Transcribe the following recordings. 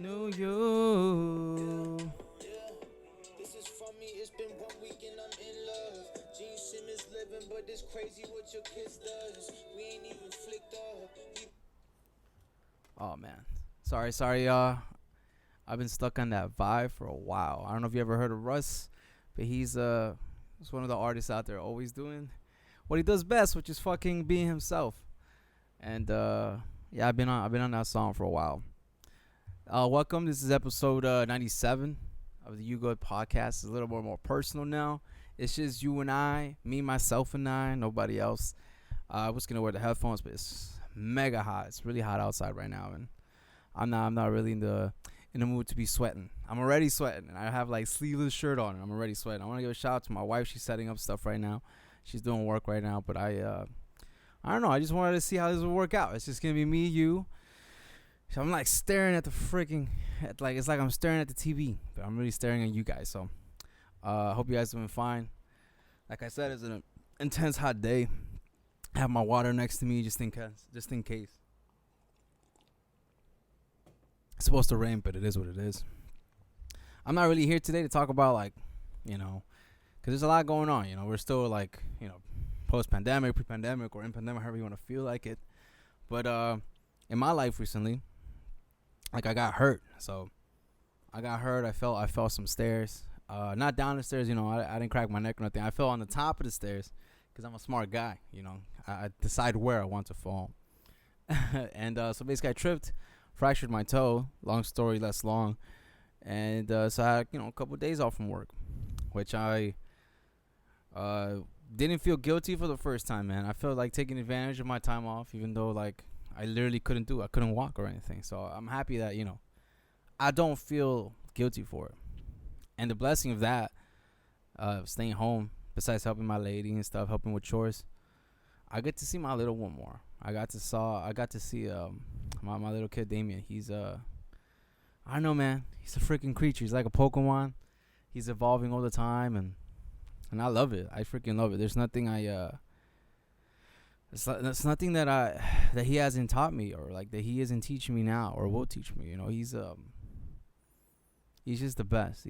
New you. This is from me, it's been 1 week and I'm in love. Gene Simmons living, but it's crazy what your kiss does. We ain't even flicked up. Oh man. Sorry, y'all. I've been stuck on that vibe for a while. I don't know if you ever heard of Russ, but he's one of the artists out there always doing what he does best, which is fucking being himself. And yeah, I've been on that song for a while. Welcome. This is episode 97 of the You Good podcast. It's a little more personal now. It's just you and I, me, myself, and I. Nobody else. I was gonna wear the headphones, but it's mega hot. It's really hot outside right now, and I'm not really in the mood to be sweating. I'm already sweating, and I have like sleeveless shirt on, and I'm already sweating. I want to give a shout out to my wife. She's setting up stuff right now. She's doing work right now, but I don't know. I just wanted to see how this would work out. It's just gonna be me, you. So I'm like staring at the freaking, it's like I'm staring at the TV, but I'm really staring at you guys. So, I hope you guys have been fine. Like I said, it's an intense hot day. I have my water next to me just in case. It's supposed to rain, but it is what it is. I'm not really here today to talk about because there's a lot going on. We're still post-pandemic, pre-pandemic, or in pandemic, however you want to feel like it. But in my life recently, I got hurt. So I got hurt. I fell some stairs. Not down the stairs. I didn't crack my neck or nothing. I fell on the top of the stairs because I'm a smart guy. I decide where I want to fall. And so basically I tripped, fractured my toe. Long story less long. And so I had a couple of days off from work, which I didn't feel guilty for the first time, man. I felt like taking advantage of my time off, even though I literally couldn't do it. I couldn't walk or anything. So I'm happy that I don't feel guilty for it. And the blessing of that, staying home, besides helping my lady and stuff, helping with chores, I get to see my little one more. I got to see my little kid Damien. He's I don't know, man. He's a freaking creature. He's like a Pokemon. He's evolving all the time, and I love it. I freaking love it. There's nothing it's nothing that he hasn't taught me, or that he isn't teaching me now or will teach me. He's just the best.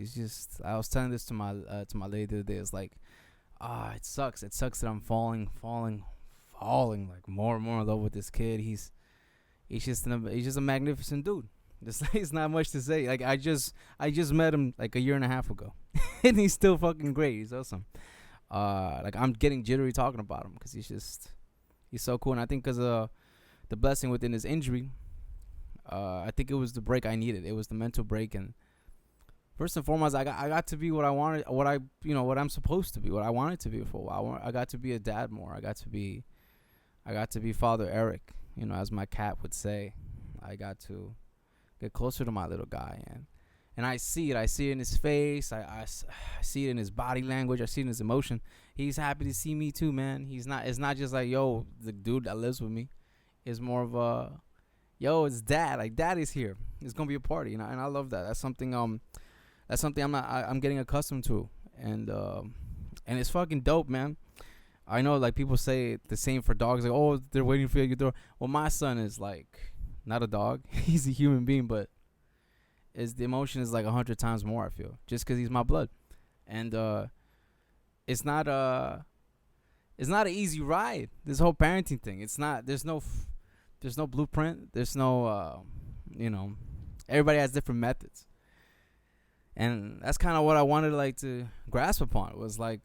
I was telling this to my lady the other day. It's like, it sucks. It sucks that I'm falling like more and more in love with this kid. He's just a magnificent dude. It's not much to say. I just met him like a year and a half ago, and he's still fucking great. He's awesome. I'm getting jittery talking about him because he's so cool. And I think because of the blessing within his injury, I think it was the break I needed. It was the mental break. And first and foremost, I got to be what I wanted, what I'm supposed to be, what I wanted to be for a while. I got to be a dad more. I got to be Father Erik, as my cat would say. I got to get closer to my little guy, and I see it. I see it in his face. I see it in his body language. I see it in his emotion. He's happy to see me too, man. It's not just like, yo, the dude that lives with me. It's more of a, yo, it's dad. Like, dad is here. It's gonna be a party, and I love that. That's something I'm getting accustomed to, and it's fucking dope, man. I know people say the same for dogs. Like, oh, they're waiting for you to get the door. Well, my son is not a dog. He's a human being, but the emotion is 100 times more, I feel, just because he's my blood. And it's not an easy ride, this whole parenting thing. It's not. There's no blueprint. There's no everybody has different methods, and that's kind of what I wanted to grasp upon. It was my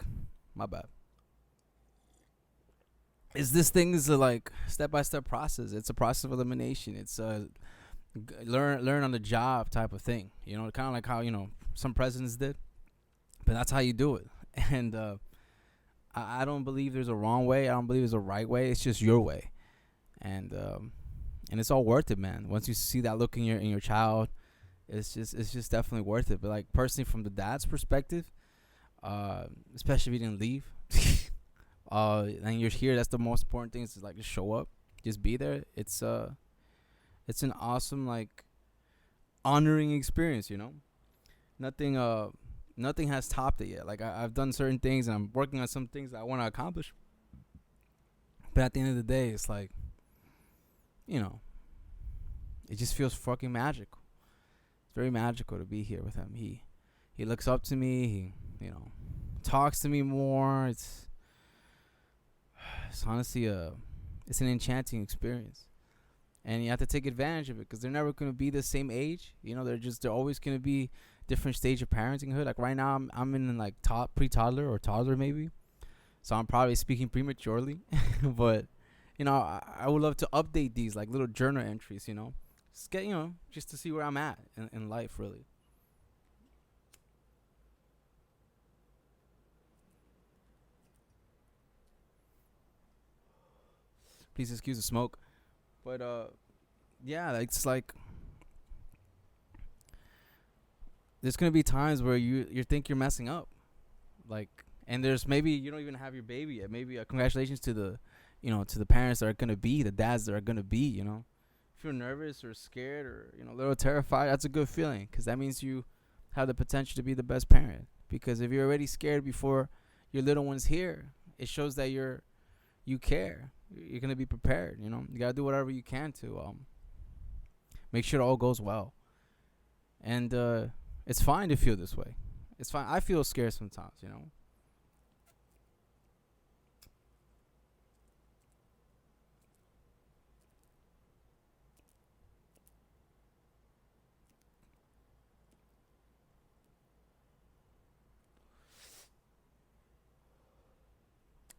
bad. This thing is a step-by-step process. It's a process of elimination. It's a learn on the job type of thing. Kind of like how some presidents did, but that's how you do it. And I don't believe there's a wrong way. I don't believe there's a right way. It's just your way, and it's all worth it, man. Once you see that look in your child, it's just definitely worth it. But personally, from the dad's perspective, especially if you didn't leave. And you're here. That's the most important thing. Is to just show up, just be there. It's an awesome honoring experience. Nothing has topped it yet. I've done certain things, and I'm working on some things that I want to accomplish. But at the end of the day, it's it just feels fucking magical. very magical to be here with him. He looks up to me. He talks to me more. It's honestly it's an enchanting experience, and you have to take advantage of it because they're never gonna be the same age. They're always gonna be different stage of parentinghood. Like right now, I'm in like pre-toddler or toddler maybe, so I'm probably speaking prematurely, but I would love to update these like little journal entries. Just get just to see where I'm at in life really. Please excuse the smoke. But yeah, it's like there's gonna be times where you think you're messing up, like, and there's maybe you don't even have your baby yet. Maybe congratulations to the parents that are gonna be, the dads that are gonna be. If you're nervous or scared or a little terrified, that's a good feeling because that means you have the potential to be the best parent. Because if you're already scared before your little one's here, it shows that you care. You're gonna be prepared. You gotta do whatever you can to make sure it all goes well. And it's fine to feel this way. It's fine. I feel scared sometimes.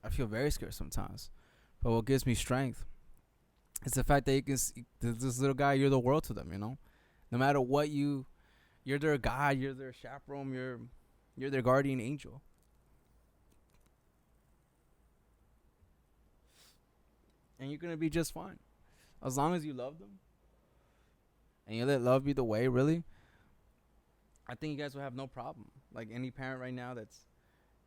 I feel very scared sometimes. But what gives me strength is the fact that you can see this little guy. You're the world to them. No matter what you're their guide. You're their chaperone. You're their guardian angel. And you're gonna be just fine as long as you love them and you let love be the way. Really, I think you guys will have no problem. Like any parent right now,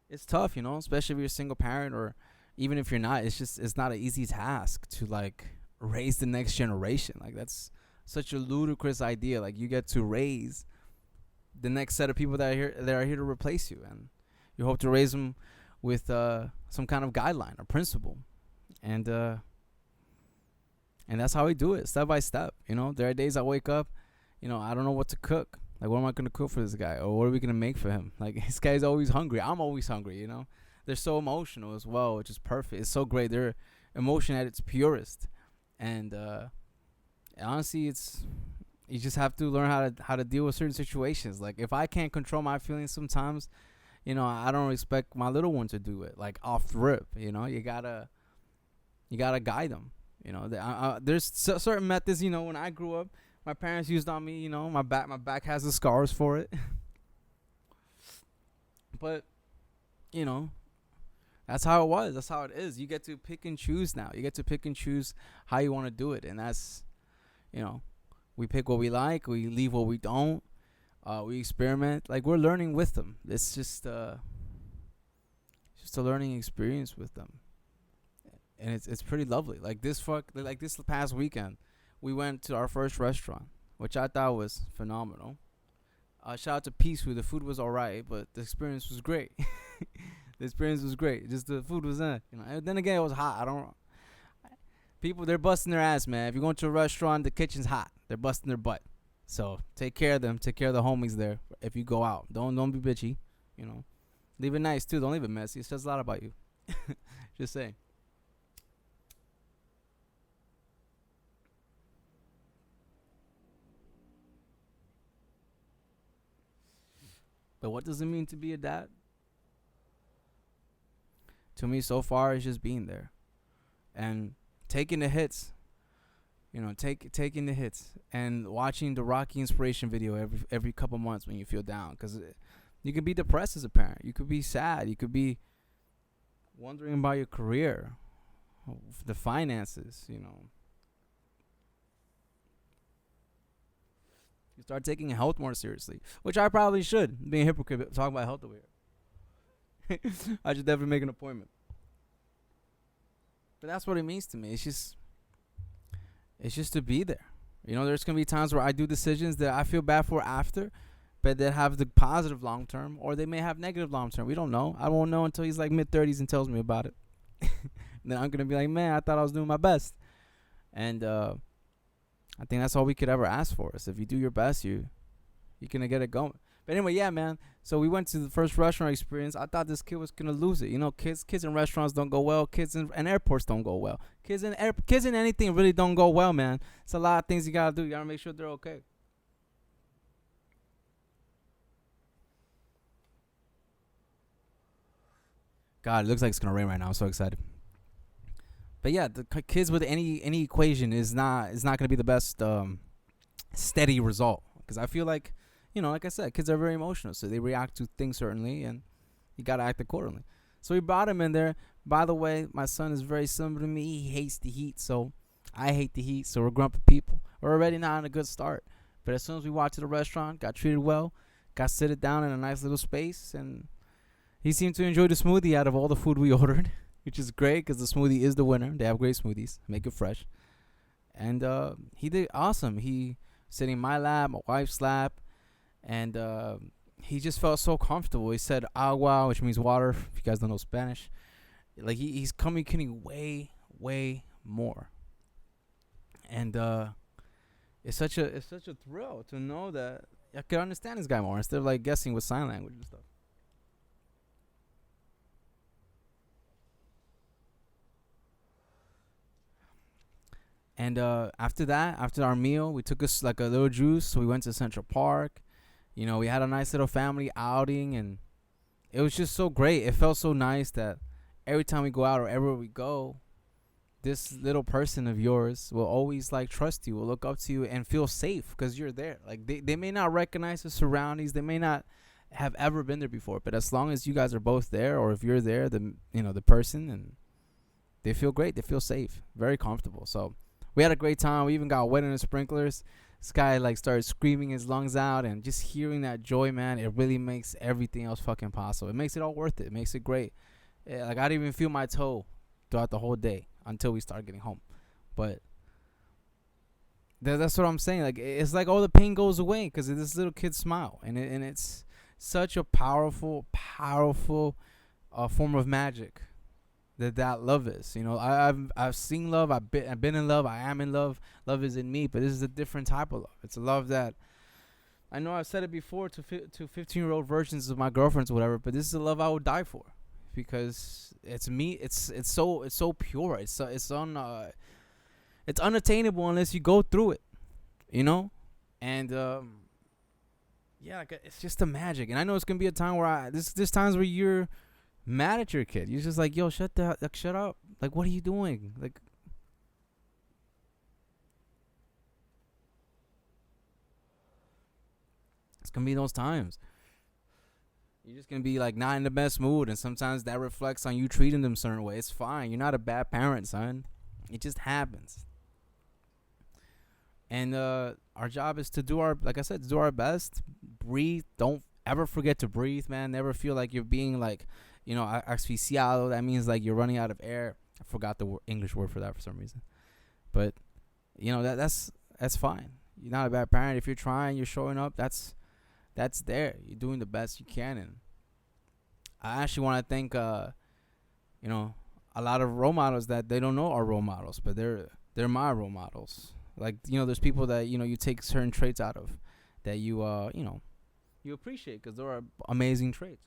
it's tough. Especially if you're a single parent or even if you're not. It's not an easy task to like raise the next generation. Like that's such a ludicrous idea. Like you get to raise the next set of people that are here to replace you, and you hope to raise them with some kind of guideline or principle, and that's how we do it, step by step. There are days I wake up, I don't know what to cook. Like, what am I gonna cook for this guy, or what are we gonna make for him? Like, this guy's always hungry. I'm always hungry. They're so emotional as well, which is perfect. It's so great. They're emotion at its purest, and honestly, you just have to learn how to deal with certain situations. Like, if I can't control my feelings sometimes, I don't expect my little one to do it. Like off the rip, you gotta guide them. There's certain methods. When I grew up, my parents used on me. My back has the scars for it. But that's how it was. That's how it is. You get to pick and choose now. You get to pick and choose how you want to do it, and that's we pick what we like. We leave what we don't. We experiment. Like, we're learning with them. It's just a learning experience with them, and it's pretty lovely. Like this past weekend, we went to our first restaurant, which I thought was phenomenal. Shout out to Peace Food. The food was alright, but the experience was great. The experience was great. Just the food was in. And then again, it was hot. People, they're busting their ass, man. If you're going to a restaurant, the kitchen's hot. They're busting their butt. So take care of them. Take care of the homies there. If you go out, don't be bitchy. Leave it nice too. Don't leave it messy. It says a lot about you. Just saying. But what does it mean to be a dad? To me, so far, it's just being there and taking the hits. Taking the hits and watching the Rocky inspiration video every couple months when you feel down, because you could be depressed as a parent. You could be sad. You could be wondering about your career, the finances. You start taking health more seriously, which I probably should. Being a hypocrite talking about health over here. I should definitely make an appointment. But that's what it means to me. It's just to be there. There's going to be times where I do decisions that I feel bad for after, but that have the positive long term, or they may have negative long term. We don't know. I won't know until he's like mid-30s and tells me about it. Then I'm going to be like, man, I thought I was doing my best. And I think that's all we could ever ask for is if you do your best, you you're gonna get it going. But anyway, yeah, man. So we went to the first restaurant experience. I thought this kid was gonna lose it. You know, kids in restaurants don't go well. Kids in airports don't go well. Kids in anything really don't go well, man. It's a lot of things you gotta do. You gotta make sure they're okay. God, it looks like it's gonna rain right now. I'm so excited. But yeah, the kids with any equation is not gonna be the best steady result, because I feel like, like I said, kids are very emotional, so they react to things certainly, and you gotta act accordingly. So we brought him in there. By the way, my son is very similar to me. He hates the heat, so I hate the heat. So we're grumpy people. We're already not on a good start. But as soon as we walked to the restaurant, got treated well, got seated down in a nice little space, and he seemed to enjoy the smoothie out of all the food we ordered, which is great because the smoothie is the winner. They have great smoothies, make it fresh. And he did awesome. He sitting in my lap, my wife's lap, and he just felt so comfortable. He said agua, which means water, if you guys don't know Spanish. Like he's communicating way more. And it's such a thrill to know that I can understand this guy more instead of like guessing with sign language and stuff. And after that, after our meal, we took us like a little juice. So we went to Central Park. We had a nice little family outing, and it was just so great. It felt so nice that every time we go out or everywhere we go, this little person of yours will always like trust you, will look up to you, and feel safe because you're there. Like they may not recognize the surroundings, they may not have ever been there before, but as long as you guys are both there, or if you're there, the person, and they feel great, they feel safe, very comfortable. So we had a great time. We even got wet in the sprinklers. This guy like started screaming his lungs out, and just hearing that joy, man, it really makes everything else fucking possible. It makes it all worth it. It makes it great. Yeah, like I didn't even feel my toe throughout the whole day until we started getting home. But that's what I'm saying. Like it's like all the pain goes away because of this little kid's smile, and it's such a powerful form of magic that love is. I've seen love. I've been in love. I am in love. Love is in me, but this is a different type of love. It's a love that I know I've said it before to 15-year-old versions of my girlfriends or whatever, but this is a love I would die for, because it's me. It's so pure. It's unattainable unless you go through it, and yeah, like it's just a magic. And I know it's gonna be a time where there's times where you're mad at your kid. You're just like, yo, shut up. Like, what are you doing? Like, it's gonna be those times. You're just gonna be like not in the best mood, and sometimes that reflects on you treating them a certain way. It's fine. You're not a bad parent, son. It just happens. And our job is to do like I said, to do our best. Breathe. Don't ever forget to breathe, man. Never feel like you're being like, asfixiado. That means like you're running out of air. I forgot the English word for that for some reason. But that's fine. You're not a bad parent if you're trying. You're showing up. That's there. You're doing the best you can, and I actually want to thank a lot of role models that they don't know are role models, but they're my role models. Like, there's people that you take certain traits out of that you appreciate because they're amazing traits.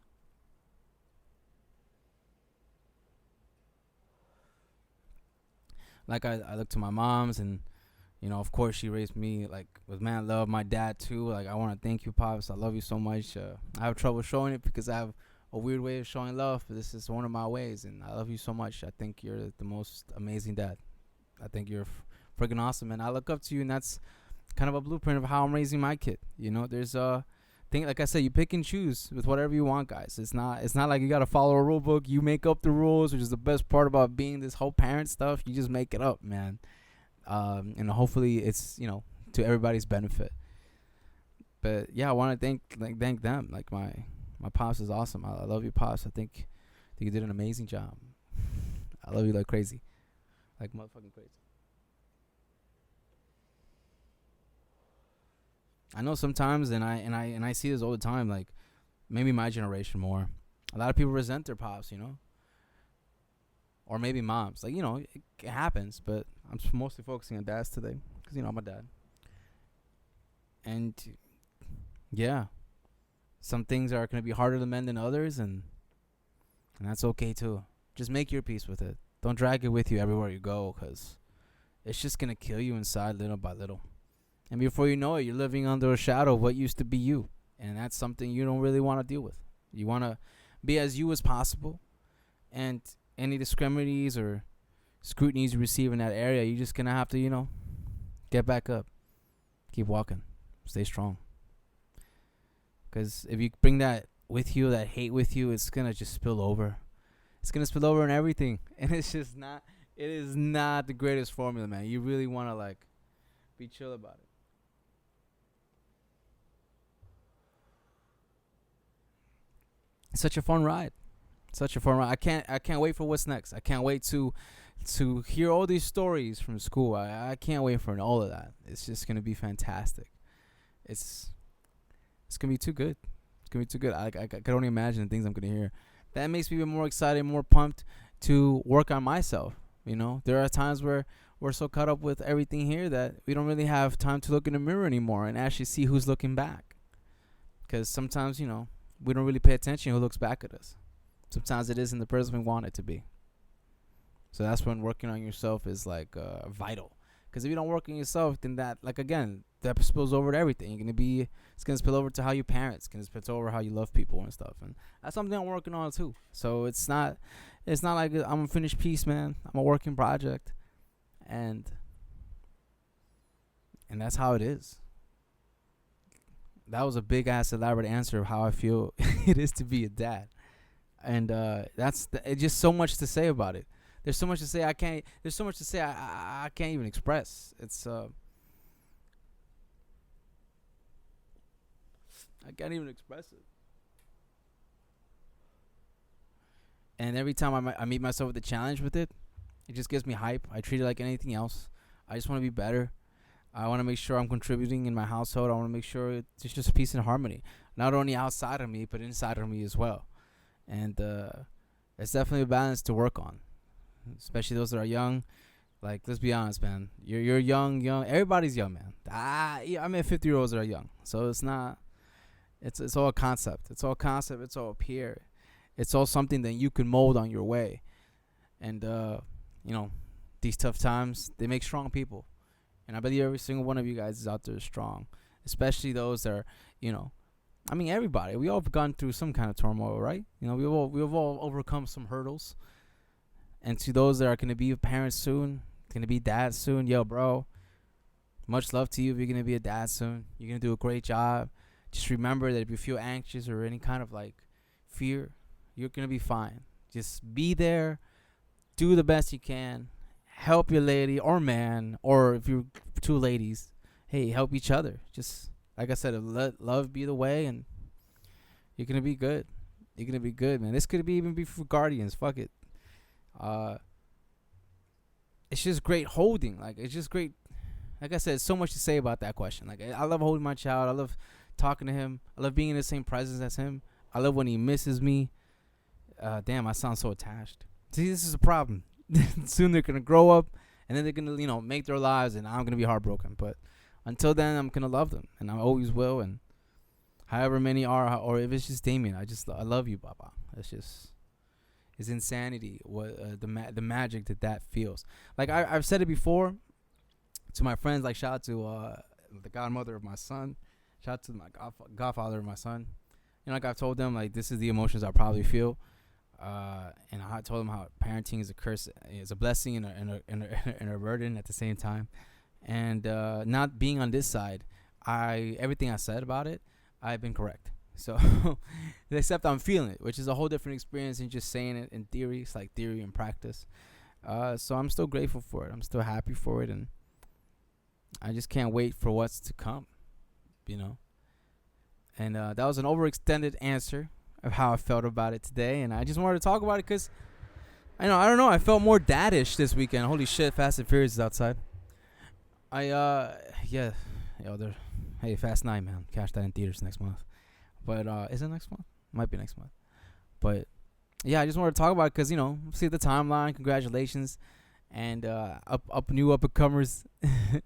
Like I look to my mom's, and of course she raised me like with man love. My dad too. Like, I want to thank you, pops. I love you so much. I have trouble showing it because I have a weird way of showing love, but this is one of my ways, and I love you so much. I think you're the most amazing dad. I think you're freaking awesome, and I look up to you, and that's kind of a blueprint of how I'm raising my kid. There's a thing, like I said, you pick and choose with whatever you want, guys. It's not like you gotta follow a rule book. You make up the rules, which is the best part about being this whole parent stuff. You just make it up, man. And hopefully it's to everybody's benefit. But yeah, I want to thank them. Like my pops is awesome. I love you, pops. I think you did an amazing job. I love you like crazy, like motherfucking crazy. I know sometimes, and I see this all the time. Like, maybe my generation more. A lot of people resent their pops, or maybe moms. Like, it happens. But I'm mostly focusing on dads today because I'm a dad. And yeah, some things are gonna be harder to mend than others, and that's okay too. Just make your peace with it. Don't drag it with you everywhere you go, cause it's just gonna kill you inside little by little. And before you know it, you're living under a shadow of what used to be you, and that's something you don't really want to deal with. You want to be as you as possible, and any discriminaties or scrutinies you receive in that area, you're just gonna have to, get back up, keep walking, stay strong. Because if you bring that with you, that hate with you, it's gonna just spill over. It's gonna spill over in everything, and it's just not. It is not the greatest formula, man. You really want to like be chill about it. It's such a fun ride. Such a fun ride. I can't wait for what's next. I can't wait to hear all these stories from school. I can't wait for all of that. It's just gonna be fantastic. It's it's gonna be too good. It's gonna be too good. I can only imagine the things I'm gonna hear. That makes me even more excited, more pumped to work on myself. There are times where we're so caught up with everything here that we don't really have time to look in the mirror anymore and actually see who's looking back. Because sometimes, we don't really pay attention who looks back at us. Sometimes it isn't the person we want it to be. So that's when working on yourself is like vital. Because if you don't work on yourself, then that, like again, that spills over to everything. It's gonna spill over to how you parent. It's gonna spill over how you love people and stuff. And that's something I'm working on too. So it's not like I'm a finished piece, man. I'm a working project, and that's how it is. That was a big ass elaborate answer of how I feel it is to be a dad, and it's just so much to say about it. There's so much to say I can't. There's so much to say I can't even express. I can't even express it. And every time I meet myself with a challenge with it, it just gives me hype. I treat it like anything else. I just want to be better. I want to make sure I'm contributing in my household. I want to make sure it's just peace and harmony, not only outside of me but inside of me as well. And it's definitely a balance to work on, especially those that are young. Like, let's be honest, man. You're young. Everybody's young, man. I met 50-year-olds that are young, so it's not. It's all a concept. It's all concept. It's all up here. It's all something that you can mold on your way. And these tough times, they make strong people. And I believe every single one of you guys is out there strong, especially those that are, everybody. We all have gone through some kind of turmoil, right? We've all overcome some hurdles. And to those that are going to be parents soon, going to be dads soon, yo, bro, much love to you if you're going to be a dad soon. You're going to do a great job. Just remember that if you feel anxious or any kind of like fear, you're going to be fine. Just be there, do the best you can, help your lady or man, or if you're two ladies, hey, help each other. Just like I said, let love be the way, and you're going to be good. You're going to be good, man. This could even be for guardians. Fuck it. It's just great holding. Like, it's just great. Like I said, so much to say about that question. Like, I love holding my child. I love talking to him. I love being in the same presence as him. I love when he misses me. Damn, I sound so attached. See, this is a problem. Soon they're gonna grow up, and then they're gonna, make their lives, and I'm gonna be heartbroken. But until then, I'm gonna love them, and I always will. And however many are, or if it's just Damien, I love you, Baba. It's insanity. What the magic that feels. Like I've said it before to my friends. Like, shout out to the godmother of my son. Shout out to my godfather of my son. Like I've told them, like, this is the emotions I probably feel. And I told them how parenting is a curse, is a blessing and a burden at the same time. And not being on this side, everything I said about it, I've been correct. So, except I'm feeling it, which is a whole different experience than just saying it in theory. It's like theory and practice. So I'm still grateful for it. I'm still happy for it, and I just can't wait for what's to come. And that was an overextended answer of how I felt about it today, and I just wanted to talk about it because I don't know, I felt more daddish this weekend. Holy shit, Fast and Furious is outside. Hey, Fast 9, man, catch that in theaters next month. But is it next month? Might be next month. But yeah, I just wanted to talk about it because see the timeline. Congratulations, and new up and comers. If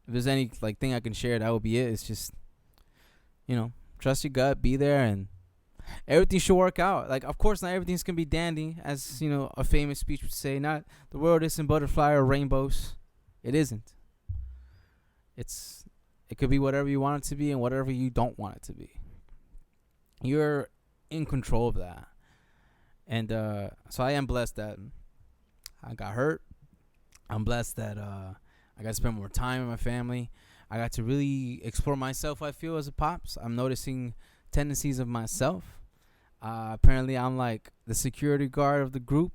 there's any like thing I can share, that would be it. It's just trust your gut, be there, and everything should work out. Like, of course, not everything's gonna be dandy, as you know, a famous speech would say. Not the world isn't butterfly or rainbows. It isn't. It could be whatever you want it to be and whatever you don't want it to be. You're in control of that. And so I am blessed that I got hurt. I'm blessed that I got to spend more time with my family. I got to really explore myself, I feel, as a pops. I'm noticing tendencies of myself. Apparently, I'm like the security guard of the group.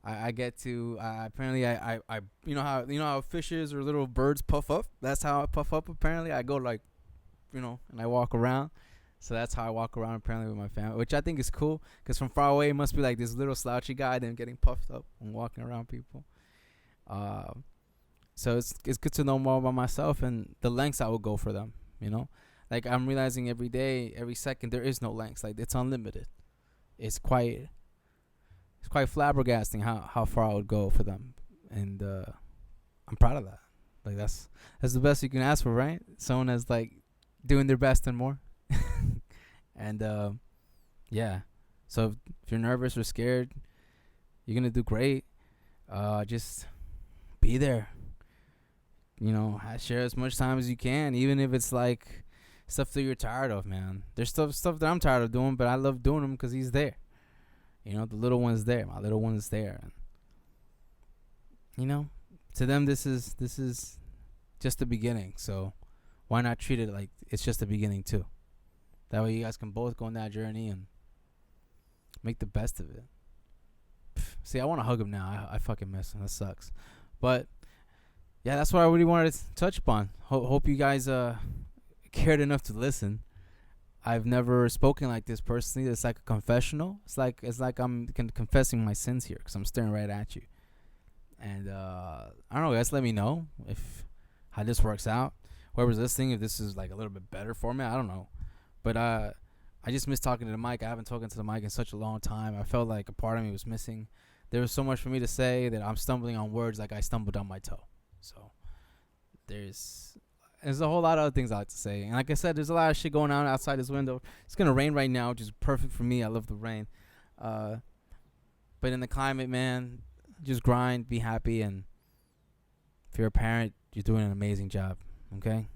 I get to apparently I you know how fishes or little birds puff up. That's how I puff up. Apparently, I go like, and I walk around. So that's how I walk around apparently with my family, which I think is cool. Because from far away, it must be like this little slouchy guy, then getting puffed up and walking around people. So it's good to know more about myself and the lengths I will go for them. Like I'm realizing every day, every second, there is no lengths. Like it's unlimited. It's quite flabbergasting how far I would go for them, and I'm proud of that. Like that's the best you can ask for, right? Someone that's like doing their best and more. And yeah. So if you're nervous or scared, you're gonna do great. Just be there. Share as much time as you can, even if it's like stuff that you're tired of, man. There's stuff that I'm tired of doing, but I love doing them because he's there. The little one's there. My little one's there. And, to them, this is just the beginning. So why not treat it like it's just the beginning too? That way you guys can both go on that journey and make the best of it. See, I want to hug him now. I fucking miss him. That sucks. But yeah, that's what I really wanted to touch upon. Hope you guys cared enough to listen. I've never spoken like this personally. It's like a confessional. It's like I'm confessing my sins here because I'm staring right at you. And I don't know, guys. Let me know how this works out. Whoever's listening, if this is like a little bit better for me, I don't know. But I just miss talking to the mic. I haven't talked to the mic in such a long time. I felt like a part of me was missing. There was so much for me to say that I'm stumbling on words like I stumbled on my toe. So there's a whole lot of other things I like to say. And like I said, there's a lot of shit going on outside this window. It's going to rain right now, which is perfect for me. I love the rain. But in the climate, man, just grind, be happy. And if you're a parent, you're doing an amazing job. Okay?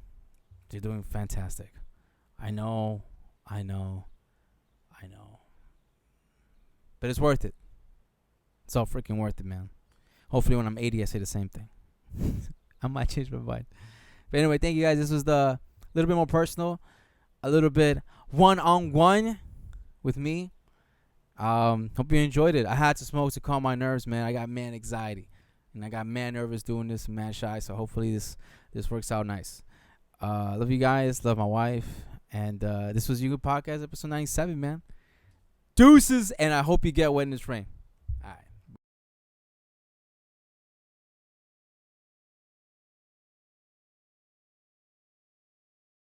You're doing fantastic. I know. But it's worth it. It's all freaking worth it, man. Hopefully when I'm 80, I say the same thing. I might change my mind. But anyway, thank you guys. This was a little bit more personal, a little bit one-on-one with me. Hope you enjoyed it. I had to smoke to calm my nerves, man. I got man anxiety, and I got man nervous doing this and man shy. So hopefully this works out nice. Love you guys. Love my wife. And this was Youre Podcast, episode 97, man. Deuces, and I hope you get wet in this rain.